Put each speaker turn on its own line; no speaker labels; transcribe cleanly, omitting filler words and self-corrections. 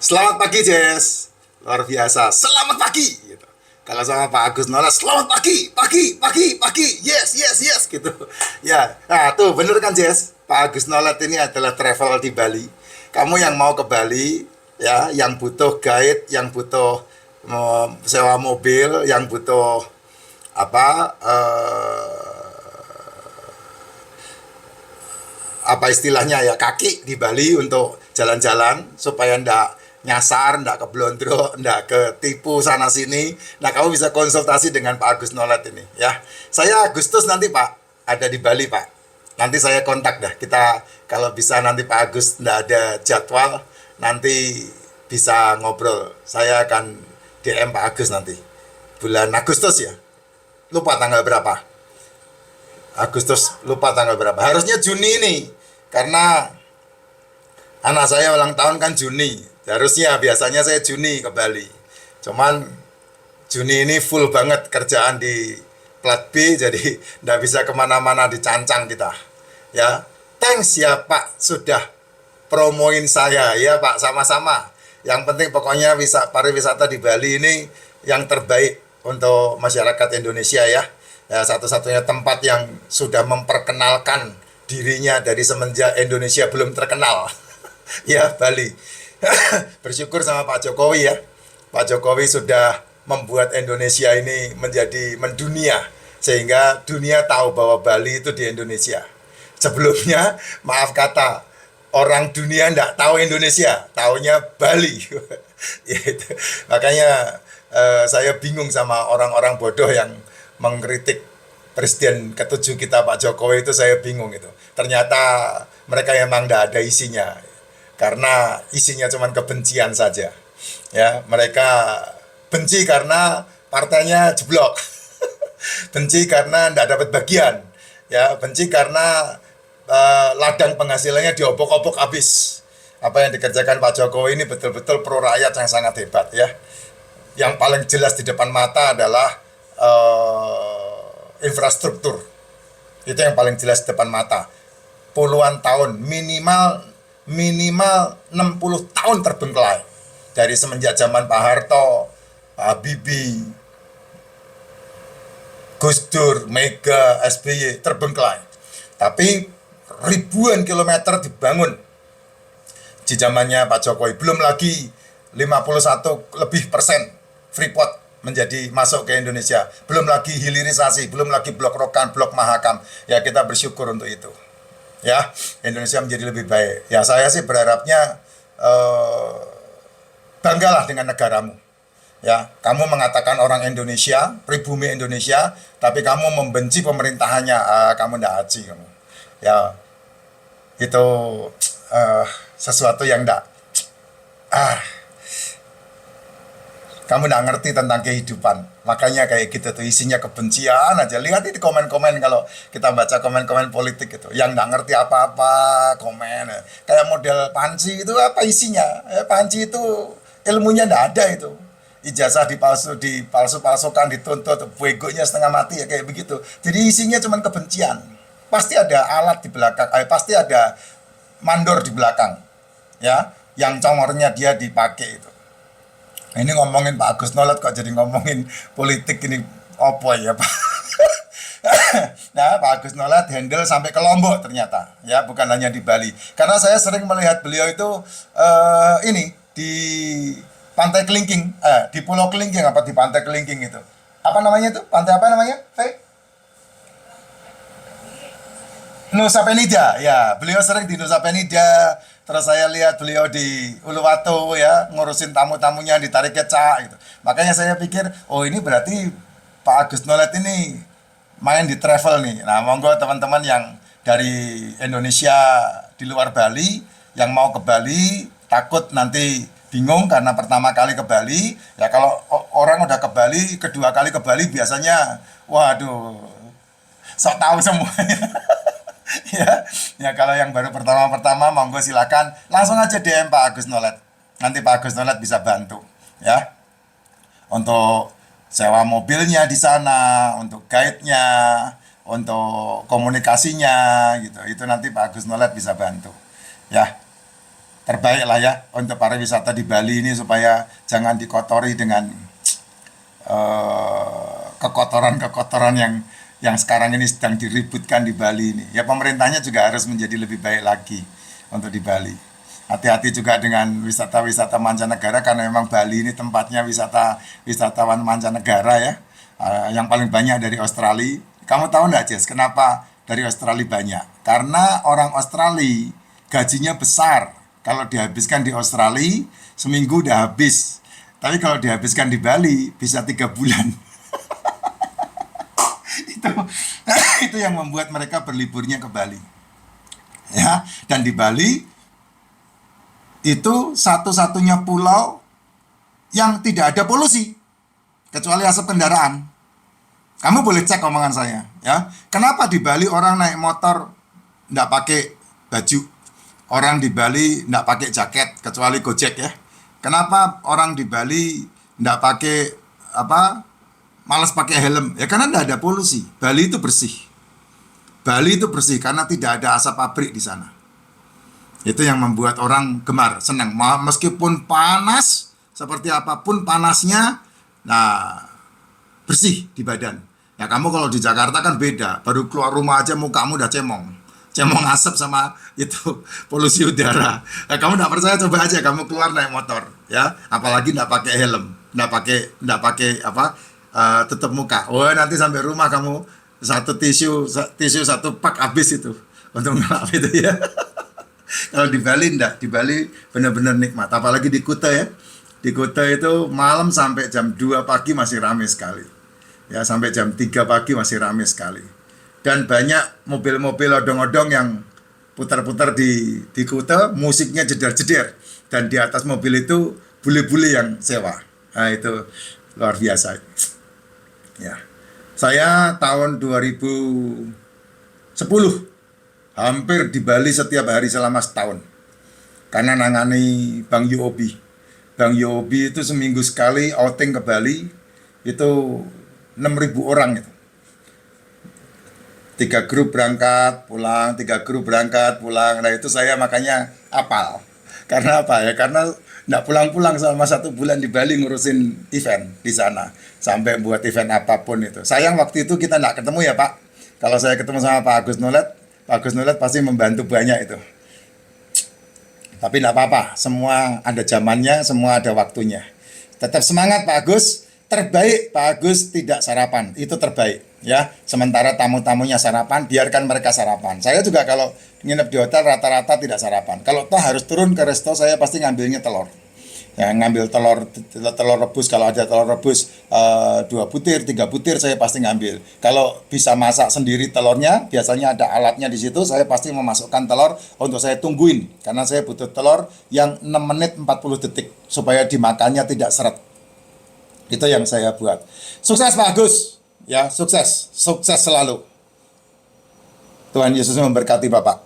Selamat pagi Jess, luar biasa. Selamat pagi. Gitu. Kalau sama Pak Agus Nola, selamat pagi, pagi, pagi, pagi. Yes, yes, yes. Gitu. Ya, nah tuh bener kan Jess. Pak Agus Nola ini adalah travel di Bali. Kamu yang mau ke Bali, ya, yang butuh guide, yang butuh sewa mobil, yang butuh apa apa istilahnya ya kaki di Bali untuk jalan-jalan supaya ndak nyasar, ndak keblondro, ndak ketipu sana sini. Nah, kamu bisa konsultasi dengan Pak Agus Nolet ini ya. Saya Agustus nanti Pak ada di Bali Pak. Nanti saya kontak dah. Kita kalau bisa nanti Pak Agus ndak ada jadwal, nanti bisa ngobrol. Saya akan DM Pak Agus nanti. Bulan Agustus ya. Lupa tanggal berapa. Agustus lupa tanggal berapa. Harusnya Juni ini karena anak saya ulang tahun kan Juni. Harusnya biasanya saya Juni ke Bali. Cuman Juni ini full banget kerjaan di plat B jadi nggak bisa kemana-mana dicancang kita. Ya, thanks ya Pak sudah promoin saya ya Pak sama-sama. Yang penting pokoknya pariwisata di Bali ini yang terbaik untuk masyarakat Indonesia ya. Ya, satu-satunya tempat yang sudah memperkenalkan dirinya dari semenjak Indonesia belum terkenal. Ya, Bali. Bersyukur sama Pak Jokowi ya. Pak Jokowi sudah membuat Indonesia ini menjadi mendunia sehingga dunia tahu bahwa Bali itu di Indonesia. Sebelumnya, maaf kata, orang dunia enggak tahu Indonesia, taunya Bali. Ya, itu. Makanya saya bingung sama orang-orang bodoh yang mengkritik Presiden ketujuh kita Pak Jokowi itu saya bingung itu. Ternyata mereka emang tidak ada isinya. Karena isinya cuma kebencian saja. Ya, mereka benci karena partainya jeblok. Benci karena tidak dapat bagian. Ya, benci karena ladang penghasilannya diobok-obok habis. Apa yang dikerjakan Pak Jokowi ini betul-betul pro rakyat yang sangat hebat ya. Yang paling jelas di depan mata adalah infrastruktur. Itu yang paling jelas di depan mata. Puluhan tahun, minimal 60 tahun terbengkelai. Dari semenjak zaman Pak Harto, Pak Habibie, Gus Dur, Mega, SBY terbengkelai. Tapi ribuan kilometer dibangun di zamannya Pak Jokowi. Belum lagi 51 lebih persen Freeport menjadi masuk ke Indonesia. Belum lagi hilirisasi, belum lagi blok Rokan, blok Mahakam. Ya, kita bersyukur untuk itu. Ya, Indonesia menjadi lebih baik. Ya, saya sih berharapnya banggalah dengan negaramu. Ya, kamu mengatakan orang Indonesia, pribumi Indonesia, tapi kamu membenci pemerintahannya, kamu ndak haji kamu. Ya, itu sesuatu yang ndak kamu nggak ngerti tentang kehidupan. Makanya kayak gitu tuh isinya kebencian aja. Lihat di komen-komen kalau kita baca komen-komen politik itu. Yang nggak ngerti apa-apa komen. Kayak model Panci itu apa isinya? Panci itu ilmunya nggak ada itu. Ijazah dipalsu-palsukan, dituntut, begonya setengah mati ya kayak begitu. Jadi isinya cuma kebencian. Pasti ada alat di belakang, pasti ada mandor di belakang. Ya, yang congornya dia dipakai itu. Ini ngomongin Pak Agus Nolet kok jadi ngomongin politik ini apa ya Pak? Nah, Pak Agus Nolet handle sampai ke Lombok ternyata, ya bukan hanya di Bali. Karena saya sering melihat beliau itu ini di Pantai Kelingking, di Pulau Kelingking apa di Pantai Kelingking itu. Apa namanya itu? Pantai apa namanya? Nusa Penida, ya beliau sering di Nusa Penida. Terus saya lihat beliau di Uluwatu ya ngurusin tamu-tamunya ditarik kecak gitu. Makanya saya pikir, oh ini berarti Pak Agus Nolet ini main di travel nih. Nah monggo teman-teman yang dari Indonesia di luar Bali yang mau ke Bali takut nanti bingung karena pertama kali ke Bali. Ya kalau orang udah ke Bali, kedua kali ke Bali biasanya waduh sok tahu semuanya. Ya kalau yang baru pertama-pertama monggo silakan langsung aja DM Pak Agus Nolet. Nanti Pak Agus Nolet bisa bantu ya. Untuk sewa mobilnya di sana, untuk guide-nya, untuk komunikasinya gitu. Itu nanti Pak Agus Nolet bisa bantu. Ya. terbaik lah ya untuk pariwisata di Bali ini, supaya jangan dikotori dengan kekotoran-kekotoran yang sekarang ini sedang diributkan di Bali ini. Ya pemerintahnya juga harus menjadi lebih baik lagi untuk di Bali. Hati-hati juga dengan wisata-wisata mancanegara, karena memang Bali ini tempatnya wisatawan mancanegara ya. Yang paling banyak dari Australia. Kamu tahu nggak, Jess, kenapa dari Australia banyak? Karena orang Australia gajinya besar. Kalau dihabiskan di Australia, seminggu udah habis. Tapi kalau dihabiskan di Bali, bisa 3 bulan. Itu itu yang membuat mereka berliburnya ke Bali. Ya, dan di Bali itu satu-satunya pulau yang tidak ada polusi kecuali asap kendaraan. Kamu boleh cek omongan saya, ya. Kenapa di Bali orang naik motor nggak pakai baju? Orang di Bali nggak pakai jaket kecuali Gojek ya. Kenapa orang di Bali nggak pakai malas pakai helm? Ya karena nggak ada polusi. Bali itu bersih. Bali itu bersih karena tidak ada asap pabrik di sana. Itu yang membuat orang gemar, senang. Meskipun panas, seperti apapun panasnya, nah bersih di badan. Ya kamu kalau di Jakarta kan beda. Baru keluar rumah aja mukamu udah cemong. Cemong asap sama itu polusi udara. Nah, kamu nggak percaya, coba aja kamu keluar naik motor, ya. Apalagi nggak pakai helm, nggak pakai tutup muka. Wah nanti sampai rumah kamu satu tisu satu pak habis itu untuk ngelap itu ya. Kalau di Bali enggak, di Bali benar-benar nikmat. Apalagi di Kuta ya. Di Kuta itu malam sampai jam 2 pagi masih ramai sekali. Ya, sampai jam 3 pagi masih ramai sekali. Dan banyak mobil-mobil odong-odong yang putar-putar di Kuta, musiknya jedar-jeder. Dan di atas mobil itu bule-bule yang sewa. Nah, itu luar biasa. Ya. Saya tahun 2010 hampir di Bali setiap hari selama setahun. Karena nangani Bang Yobi. Bang Yobi itu seminggu sekali outing ke Bali, itu 6.000 orang itu. 3 grup berangkat, pulang, 3 grup berangkat, pulang. Nah itu saya makanya apal. Karena apa ya? Karena nggak pulang-pulang selama 1 bulan di Bali ngurusin event di sana. Sampai buat event apapun itu. Sayang waktu itu kita nggak ketemu ya Pak. Kalau saya ketemu sama Pak Agus Nolet, Pak Agus Nolet pasti membantu banyak itu. Tapi tidak apa-apa, semua ada zamannya, semua ada waktunya. Tetap semangat Pak Agus, terbaik Pak Agus tidak sarapan, itu terbaik ya. Sementara tamu-tamunya sarapan, biarkan mereka sarapan. Saya juga kalau nginep di hotel rata-rata tidak sarapan. Kalau toh harus turun ke resto, saya pasti ngambilnya telur. Ya, ngambil telur rebus, kalau ada telur rebus 2 butir, 3 butir saya pasti ngambil. Kalau bisa masak sendiri telurnya, biasanya ada alatnya di situ, saya pasti memasukkan telur untuk saya tungguin, karena saya butuh telur yang 6 menit 40 detik supaya dimakannya tidak seret. Itu yang saya buat. Sukses Pak Agus, ya sukses selalu. Tuhan Yesus memberkati Bapak.